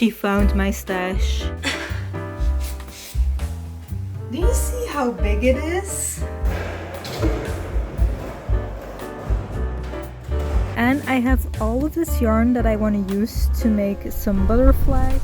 she found my stash. Do you see how big it is? And I have all of this yarn that I want to use to make some butterflies.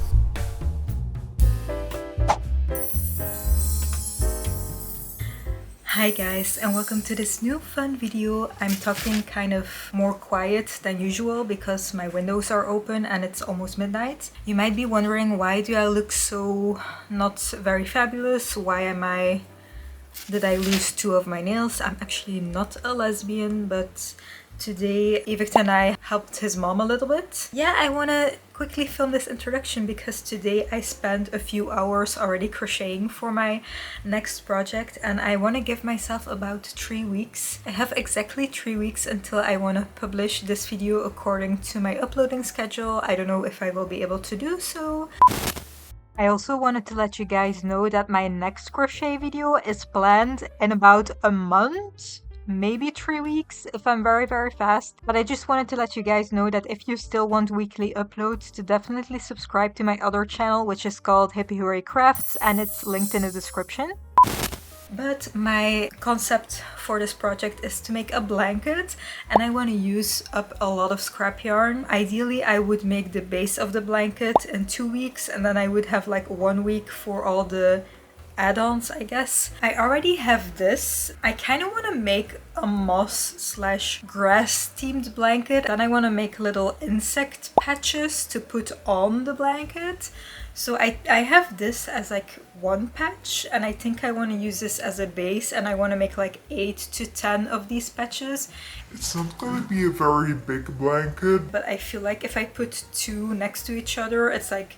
Hi guys, and welcome to this new fun video. I'm talking kind of more quiet than usual because my windows are open and it's almost midnight. You might be wondering, why do I look so not very fabulous? Did I lose 2 of my nails? I'm actually not a lesbian, but today Evert and I helped his mom a little bit. Yeah, I want to quickly film this introduction because today I spent a few hours already crocheting for my next project, and I want to give myself about 3 weeks. I have exactly 3 weeks until I want to publish this video according to my uploading schedule. I don't know if I will be able to do so. I also wanted to let you guys know that my next crochet video is planned in about a month. Maybe 3 weeks if I'm very fast. But I just wanted to let you guys know that if you still want weekly uploads, to definitely subscribe to my other channel, which is called Hippie Hooray Crafts, and it's linked in the description. But my concept for this project is to make a blanket, and I want to use up a lot of scrap yarn. Ideally, I would make the base of the blanket in 2 weeks, and then I would have like 1 week for all the add-ons, I guess. I already have this. I kind of want to make a moss/grass themed blanket. Then I want to make little insect patches to put on the blanket. So I have this as like one patch, and I think I want to use this as a base, and I want to make like 8 to 10 of these patches. It's not going to be a very big blanket, but I feel like if I put 2 next to each other, it's like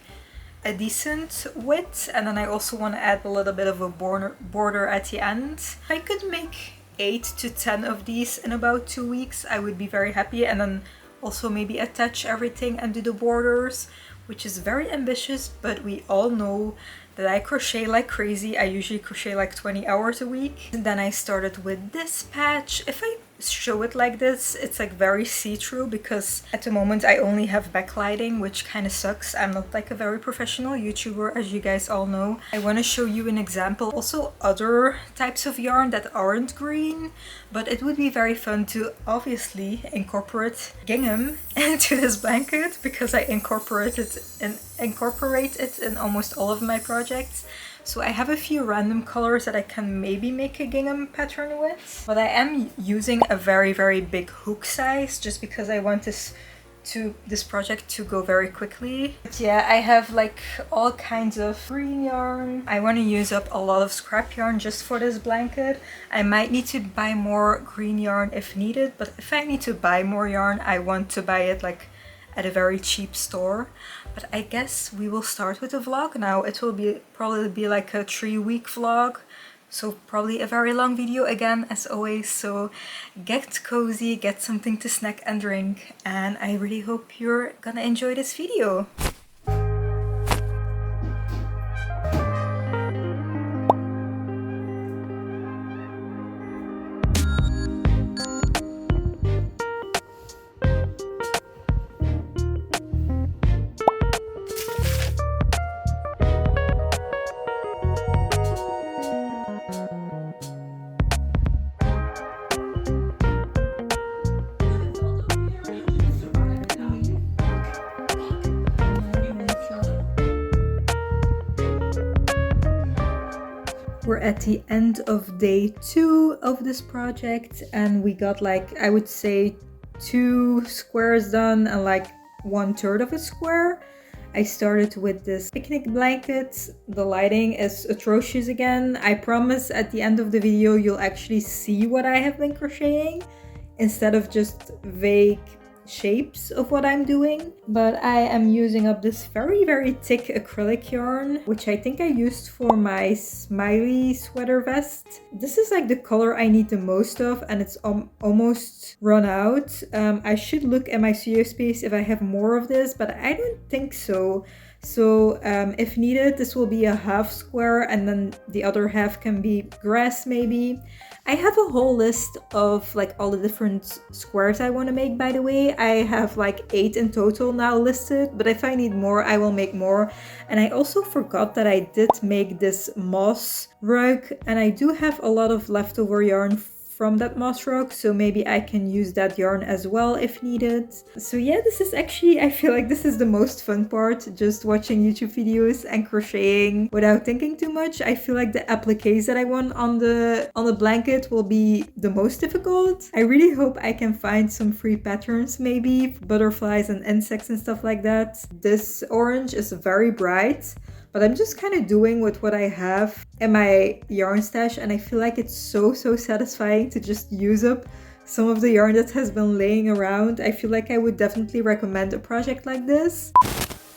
a decent width. And then I also want to add a little bit of a border at the end. I could make 8 to 10 of these in about 2 weeks. I would be very happy, and then also maybe attach everything and do the borders, which is very ambitious, but we all know that I crochet like crazy. I usually crochet like 20 hours a week. And then I started with this patch. If I show it like this, it's like very see-through because at the moment I only have backlighting, which kind of sucks. I'm not like a very professional YouTuber, as you guys all know. I want to show you an example. Also other types of yarn that aren't green, but it would be very fun to obviously incorporate gingham into this blanket because I incorporate it in almost all of my projects. So I have a few random colors that I can maybe make a gingham pattern with, but I am using a very big hook size just because I want this project to go very quickly. But yeah, I have like all kinds of green yarn. I want to use up a lot of scrap yarn just for this blanket. I might need to buy more green yarn if needed, but if I need to buy more yarn, I want to buy it like at a very cheap store. But I guess we will start with the vlog now. It will probably be like a 3-week vlog, so probably a very long video again as always. So get cozy, get something to snack and drink, and I really hope you're gonna enjoy this video. We're at the end of day 2 of this project, and we got like, I would say 2 squares done and like 1/3 of a square. I started with this picnic blanket. The lighting is atrocious again. I promise at the end of the video you'll actually see what I have been crocheting instead of just vague shapes of what I'm doing. But I am using up this very thick acrylic yarn, which I think I used for my smiley sweater vest. This is like the color I need the most of, and it's almost run out. I should look at my studio space if I have more of this, but I don't think so. So if needed, this will be a half square, and then the other half can be grass maybe. I have a whole list of like all the different squares I want to make, by the way. I have like 8 in total now listed, but if I need more, I will make more. And I also forgot that I did make this moss rug, and I do have a lot of leftover yarn from that moss rug, so maybe I can use that yarn as well if needed. So yeah, this is actually, I feel like this is the most fun part, just watching YouTube videos and crocheting without thinking too much. I feel like the appliques that I want on the blanket will be the most difficult. I really hope I can find some free patterns, maybe butterflies and insects and stuff like that. This orange is very bright, but I'm just kind of doing with what I have in my yarn stash, and I feel like it's so satisfying to just use up some of the yarn that has been laying around. I feel like I would definitely recommend a project like this.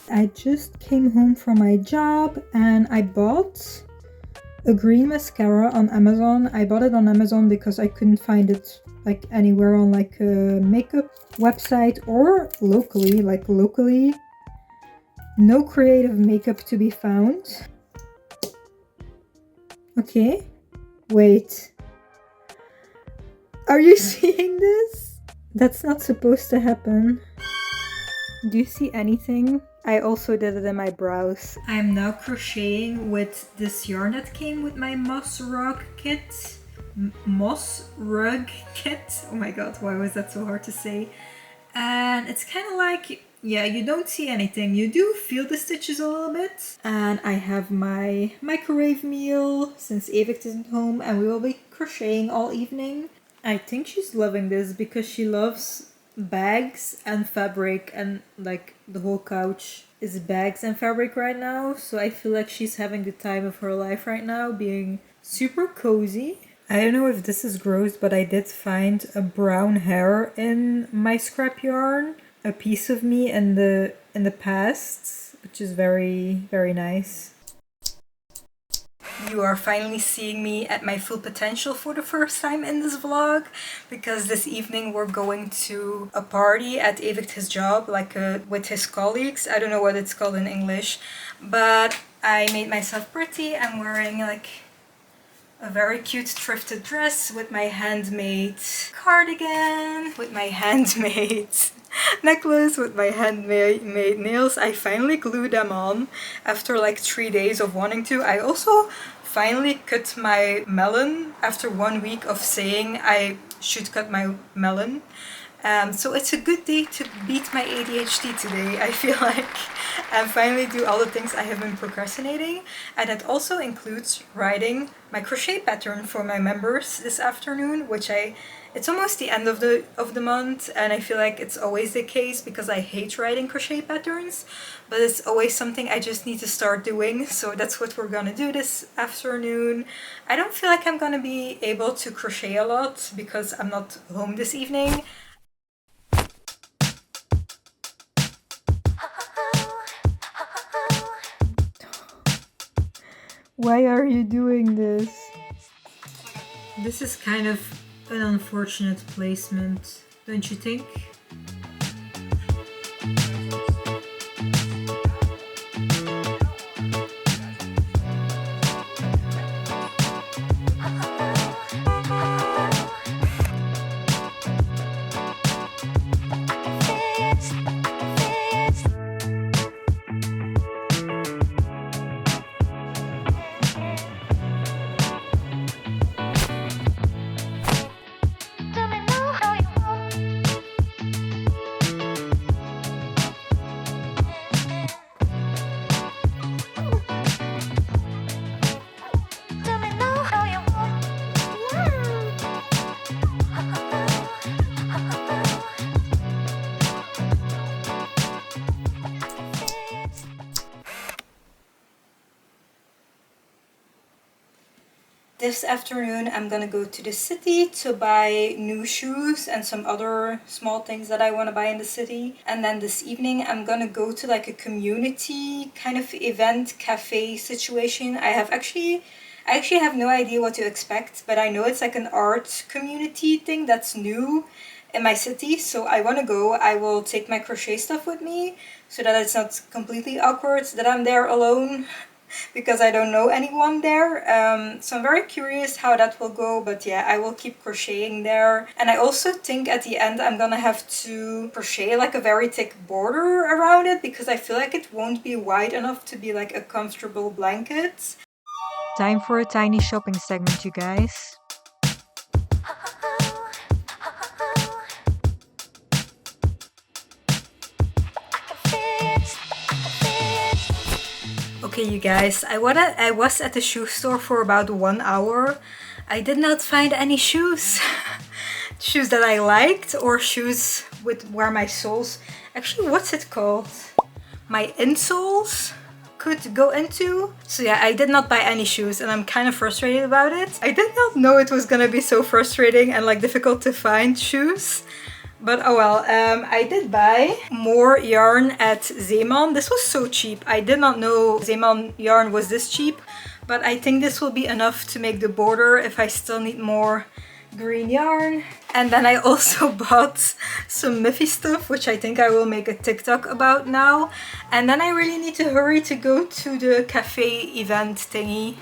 I just came home from my job and I bought a green mascara on Amazon. I bought it on Amazon because I couldn't find it like anywhere on like a makeup website or locally. No creative makeup to be found. Okay, wait. Are you seeing this? That's not supposed to happen. Do you see anything? I also did it in my brows. I am now crocheting with this yarn that came with my moss rug kit. Moss rug kit? Oh my god, why was that so hard to say? And it's kind of like, yeah, you don't see anything. You do feel the stitches a little bit. And I have my microwave meal since Evict isn't home, and we will be crocheting all evening. I think she's loving this because she loves bags and fabric, and like the whole couch is bags and fabric right now. So I feel like she's having the time of her life right now, being super cozy. I don't know if this is gross, but I did find a brown hair in my scrap yarn. A piece of me in the past, which is very nice. You are finally seeing me at my full potential for the first time in this vlog, because this evening we're going to a party at Evict, his job, like with his colleagues. I don't know what it's called in English, but I made myself pretty. I'm wearing like a very cute thrifted dress with my handmade cardigan, with my handmade necklace, with my handmade nails. I finally glued them on after like 3 days of wanting to. I also finally cut my melon after 1 week of saying I should cut my melon. So it's a good day to beat my ADHD today. I feel like and finally do all the things I have been procrastinating, and it also includes writing my crochet pattern for my members this afternoon, which it's almost the end of the month, and I feel like it's always the case because I hate writing crochet patterns, but it's always something I just need to start doing. So that's what we're gonna do this afternoon. I don't feel like I'm gonna be able to crochet a lot because I'm not home this evening. Why are you doing this? This is kind of an unfortunate placement, don't you think? This afternoon I'm gonna go to the city to buy new shoes and some other small things that I want to buy in the city. And then this evening I'm gonna go to like a community kind of event cafe situation. I actually have no idea what to expect, but I know it's like an art community thing that's new in my city, so I want to go. I will take my crochet stuff with me so that it's not completely awkward that I'm there alone. because I don't know anyone there. So I'm very curious how that will go, but yeah, I will keep crocheting there. And I also think at the end I'm gonna have to crochet like a very thick border around it, because I feel like it won't be wide enough to be like a comfortable blanket. Time for a tiny shopping segment, you guys. Okay, you guys, I was at the shoe store for about 1 hour. I did not find any shoes. Shoes that I liked, or shoes with where my soles, actually what's it called? My insoles could go into. So yeah, I did not buy any shoes and I'm kind of frustrated about it. I did not know it was gonna be so frustrating and like difficult to find shoes. But oh well, I did buy more yarn at Zeeman. This was so cheap. I did not know Zeeman yarn was this cheap, but I think this will be enough to make the border if I still need more green yarn. And then I also bought some Miffy stuff, which I think I will make a TikTok about now. And then I really need to hurry to go to the cafe event thingy.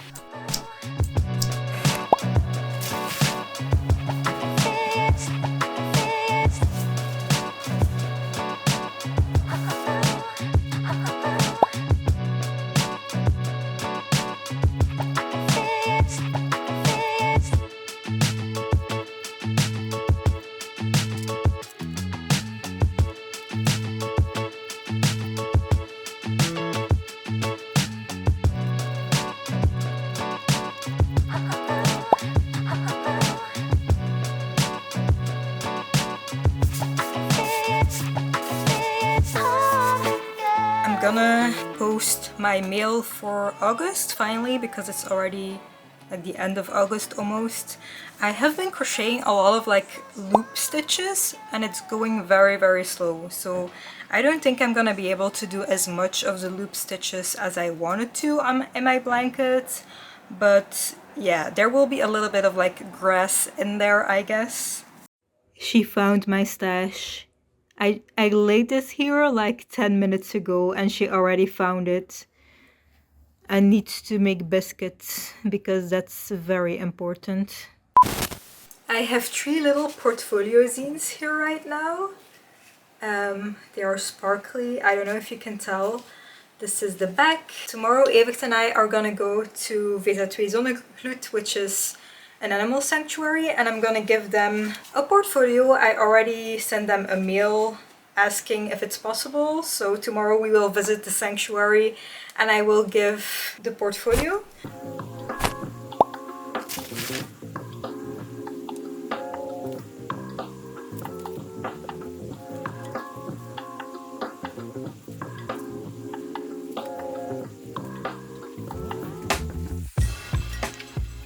Gonna post my mail for August finally, because it's already like the end of August almost. I have been crocheting a lot of like loop stitches and it's going very slow, so I don't think I'm gonna be able to do as much of the loop stitches as I wanted to in my blanket. But yeah, there will be a little bit of like grass in there, I guess. She found my stash. I laid this here like 10 minutes ago and she already found it. I need to make biscuits because that's very important. I have 3 little portfolio zines here right now. They are sparkly. I don't know if you can tell. This is the back. Tomorrow Evert and I are gonna go to Vesa Twee Zonnegloed, which is an animal sanctuary, and I'm gonna give them a portfolio. I already sent them a mail asking if it's possible, so tomorrow we will visit the sanctuary and I will give the portfolio.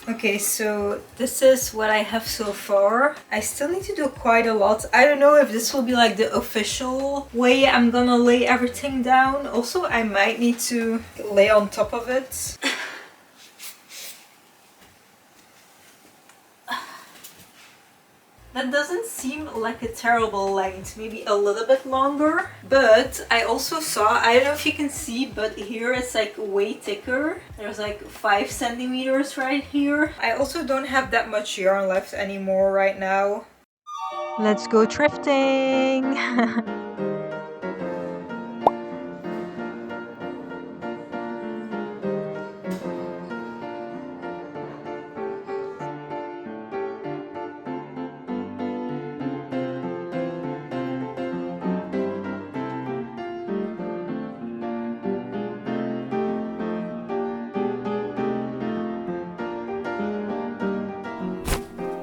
Okay, so this is what I have so far. I still need to do quite a lot. I don't know if this will be like the official way I'm gonna lay everything down. Also, I might need to lay on top of it. That doesn't seem like a terrible length, maybe a little bit longer. But I also saw, I don't know if you can see, but here it's like way thicker. There's like 5 centimeters right here. I also don't have that much yarn left anymore right now. Let's go thrifting!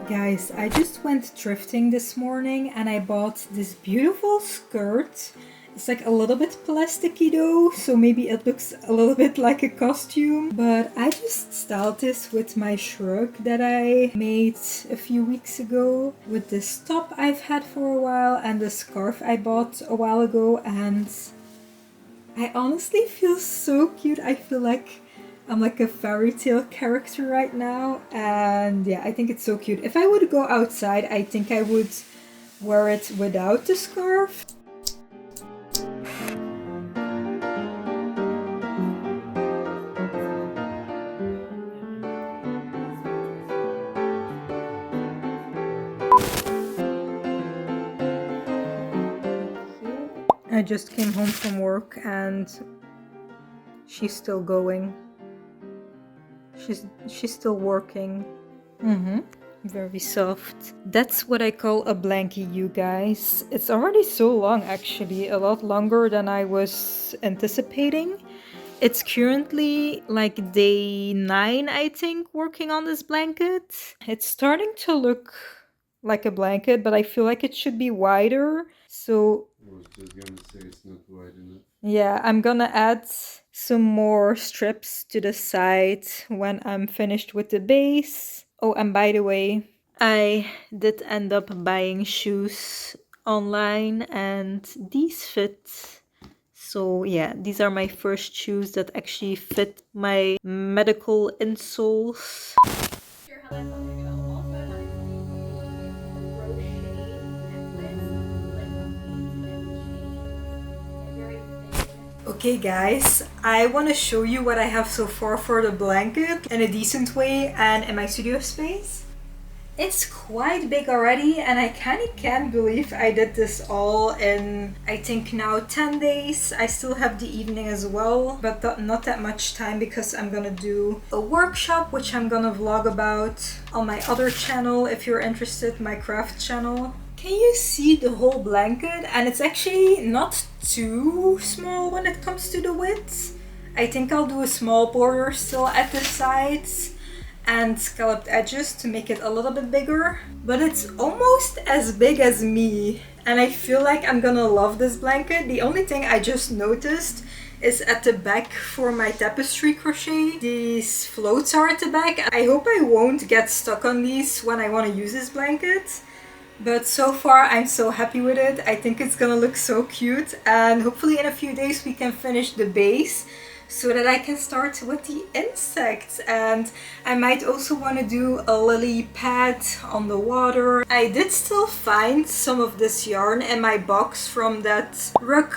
Guys, I just went thrifting this morning and I bought this beautiful skirt. It's like a little bit plasticky though, so maybe it looks a little bit like a costume. But I just styled this with my shrug that I made a few weeks ago, with this top I've had for a while and the scarf I bought a while ago, and I honestly feel so cute. I feel like I'm like a fairy tale character right now, and yeah, I think it's so cute. If I would go outside, I think I would wear it without the scarf. I just came home from work and she's still going. She's still working. Very soft. That's what I call a blankie, you guys. It's already so long, actually, a lot longer than I was anticipating. It's currently like day 9, I think, working on this blanket. It's starting to look like a blanket, but I feel like it should be wider. So I was just gonna say it's not wide enough. yeah, I'm gonna add some more strips to the side when I'm finished with the base. Oh, and by the way, I did end up buying shoes online and these fit. So yeah, these are my first shoes that actually fit my medical insoles. Okay guys, I want to show you what I have so far for the blanket in a decent way and in my studio space. It's quite big already and I kinda can't believe I did this all in, I think now 10 days. I still have the evening as well, but not that much time because I'm gonna do a workshop which I'm gonna vlog about on my other channel if you're interested, my craft channel. Can you see the whole blanket? And it's actually not too small when it comes to the width. I think I'll do a small border still at the sides and scalloped edges to make it a little bit bigger, but it's almost as big as me and I feel like I'm gonna love this blanket. The only thing I just noticed is at the back for my tapestry crochet, these floats are at the back. I hope I won't get stuck on these when I want to use this blanket, but so far I'm so happy with it. I think it's gonna look so cute and hopefully in a few days we can finish the base so that I can start with the insects. And I might also want to do a lily pad on the water. I did still find some of this yarn in my box from that rug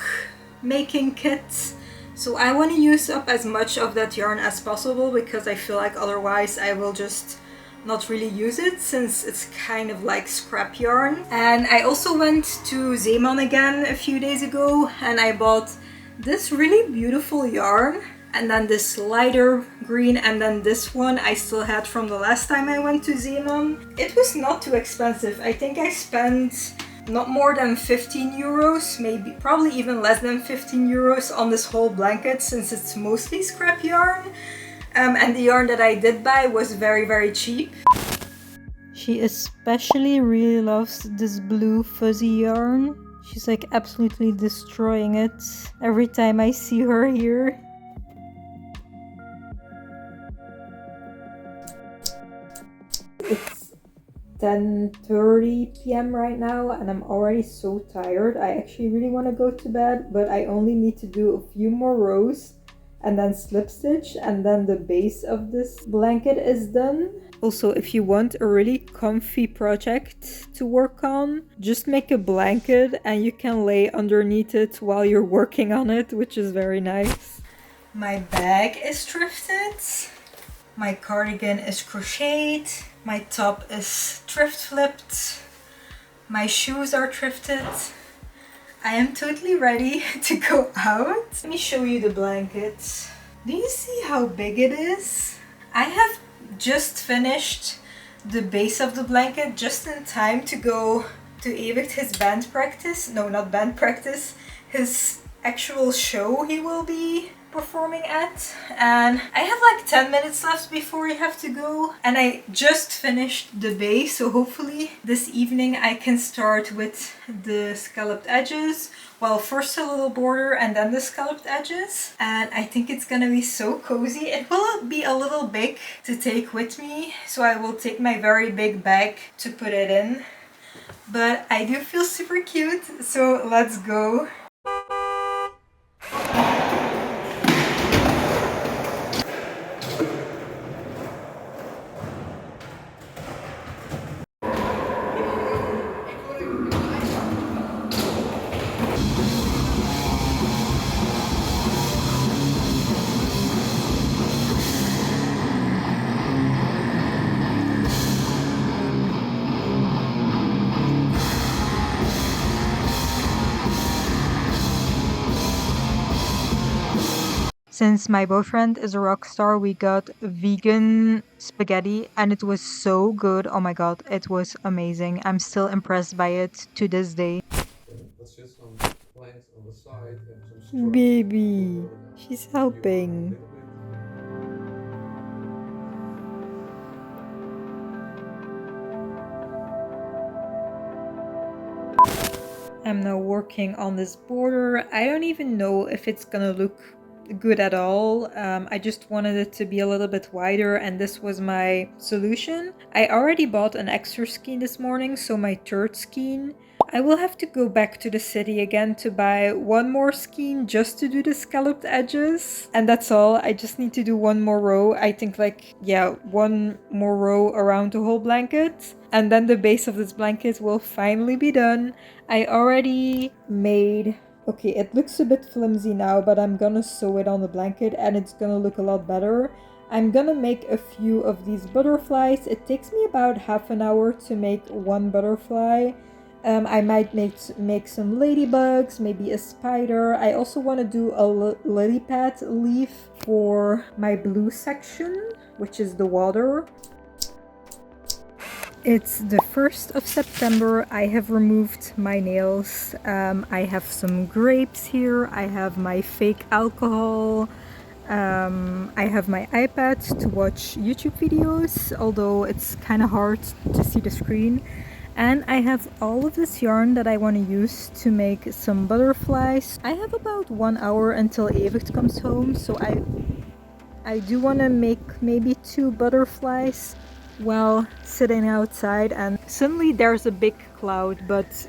making kit. So I want to use up as much of that yarn as possible because I feel like otherwise I will just not really use it since it's kind of like scrap yarn. And I also went to Zeeman again a few days ago and I bought this really beautiful yarn and then this lighter green and then this one I still had from the last time I went to Zeeman. It was not too expensive. I think I spent not more than 15 euros, maybe probably even less than 15 euros on this whole blanket since it's mostly scrap yarn. And the yarn that I did buy was very cheap. She especially really loves this blue fuzzy yarn. She's like absolutely destroying it every time I see her here. It's 10:30 p.m. right now and I'm already so tired. I actually really want to go to bed, but I only need to do a few more rows and then slip stitch and then the base of this blanket is done. Also, if you want a really comfy project to work on, just make a blanket and you can lay underneath it while you're working on it, which is very nice. My bag is thrifted. My cardigan is crocheted. My top is thrift flipped. My shoes are thrifted. I am totally ready to go out. Let me show you the blanket. Do you see how big it is? I have just finished the base of the blanket just in time to go to Evert his band practice. No, not band practice. His actual show he will be performing at. And I have like 10 minutes left before I have to go. And I just finished the base, so hopefully this evening I can start with the scalloped edges. Well, first a little border and then the scalloped edges. And I think it's gonna be so cozy. It will be a little big to take with me, so I will take my very big bag to put it in. But I do feel super cute, so let's go. Since my boyfriend is a rock star, we got vegan spaghetti and it was so good. Oh my god, it was amazing. I'm still impressed by it to this day. Let's just some planks on the side and some straw. Baby, she's helping. I'm now working on this border. I don't even know if it's gonna look good at all. I just wanted it to be a little bit wider and this was my solution. I already bought an extra skein this morning, so my third skein. I will have to go back to the city again to buy one more skein just to do the scalloped edges. And that's all. I just need to do one more row. I think one more row around the whole blanket. And then the base of this blanket will finally be done. I already made... Okay, it looks a bit flimsy now, but I'm gonna sew it on the blanket and it's gonna look a lot better. I'm gonna make a few of these butterflies. It takes me about half an hour to make one butterfly. I might make some ladybugs, maybe a spider. I also want to do a lily pad leaf for my blue section, which is the water. It's the 1st of September. I have removed my nails. I have some grapes here. I have my fake alcohol. I have my iPad to watch YouTube videos, although it's kind of hard to see the screen. And I have all of this yarn that I want to use to make some butterflies. I have about 1 hour until Evert comes home, so I do want to make maybe 2 butterflies while sitting outside, and suddenly there's a big cloud, but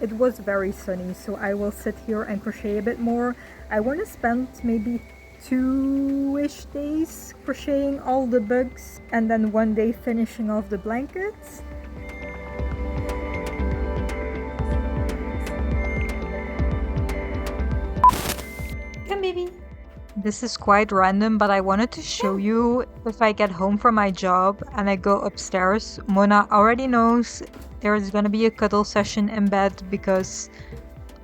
it was very sunny, so I will sit here and crochet a bit more. I want to spend maybe 2-ish days crocheting all the bugs and then 1 day finishing off the blankets. Come, baby. This is quite random, but I wanted to show you if I get home from my job and I go upstairs. Mona already knows there is gonna be a cuddle session in bed because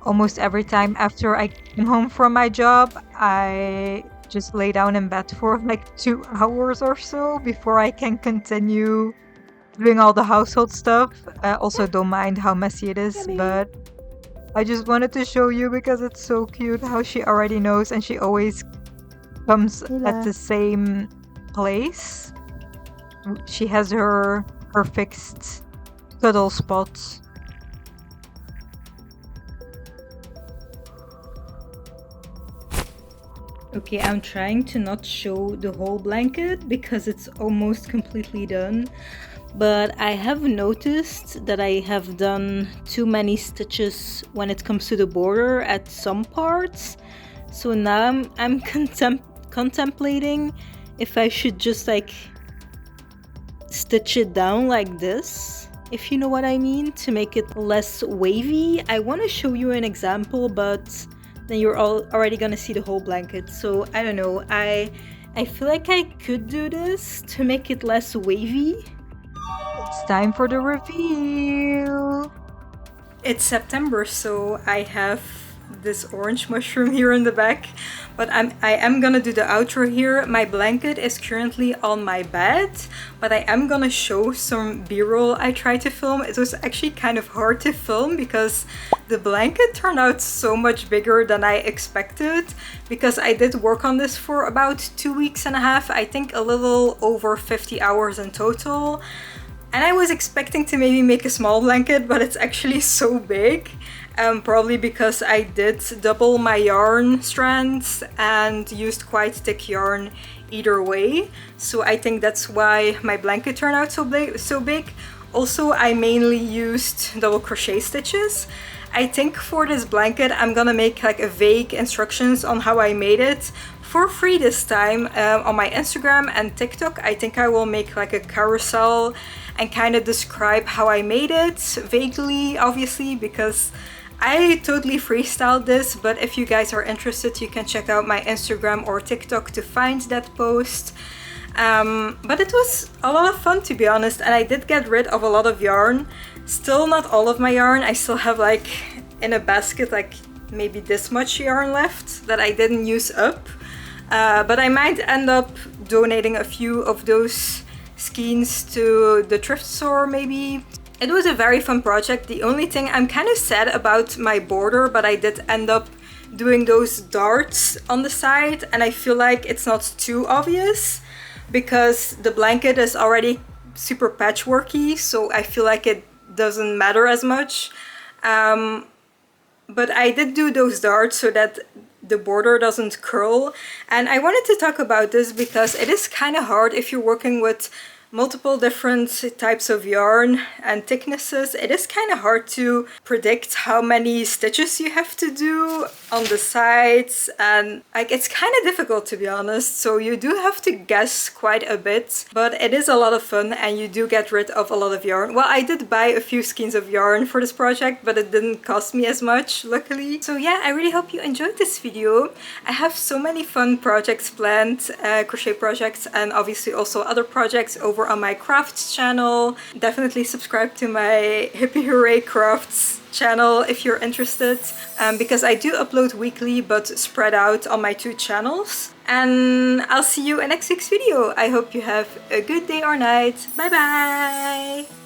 almost every time after I come home from my job, I just lay down in bed for like 2 hours or so before I can continue doing all the household stuff. I also don't mind how messy it is, but I just wanted to show you because it's so cute how she already knows and she always comes at the same place. She has her fixed cuddle spot. Okay, I'm trying to not show the whole blanket because it's almost completely done. But I have noticed that I have done too many stitches when it comes to the border at some parts. So now I'm contemplating if I should just like stitch it down like this, if you know what I mean, to make it less wavy. I want to show you an example, but then you're already gonna see the whole blanket. So I don't know, I feel like I could do this to make it less wavy. It's time for the reveal! It's September, so I have this orange mushroom here in the back, but I am gonna do the outro here. My blanket is currently on my bed, but I am gonna show some b-roll I tried to film. It was actually kind of hard to film because the blanket turned out so much bigger than I expected, because I did work on this for about 2.5 weeks. I think a little over 50 hours in total. And I was expecting to maybe make a small blanket, but it's actually so big. Probably because I did double my yarn strands and used quite thick yarn either way. So I think that's why my blanket turned out so big. Also, I mainly used double crochet stitches. I think for this blanket, I'm gonna make like a vague instructions on how I made it for free this time on my Instagram and TikTok. I think I will make like a carousel and kind of describe how I made it vaguely, obviously, because I totally freestyled this, but if you guys are interested, you can check out my Instagram or TikTok to find that post. But it was a lot of fun, to be honest, and I did get rid of a lot of yarn. Still not all of my yarn. I still have like in a basket like maybe this much yarn left that I didn't use up. but I might end up donating a few of those skeins to the thrift store maybe. It was a very fun project. The only thing I'm kind of sad about my border, but I did end up doing those darts on the side, and I feel like it's not too obvious because the blanket is already super patchworky, so I feel like it doesn't matter as much. But I did do those darts so that the border doesn't curl, and I wanted to talk about this because it is kind of hard if you're working with multiple different types of yarn and thicknesses. It is kind of hard to predict how many stitches you have to do on the sides, and like it's kind of difficult to be honest, so you do have to guess quite a bit, but it is a lot of fun and you do get rid of a lot of yarn. Well, I did buy a few skeins of yarn for this project, but it didn't cost me as much, luckily. So yeah, I really hope you enjoyed this video. I have so many fun projects planned, crochet projects, and obviously also other projects over on my crafts channel. Definitely subscribe to my Hippie Hooray Crafts channel if you're interested, because I do upload weekly but spread out on my 2 channels. And I'll see you in next week's video. I hope you have a good day or night. Bye bye!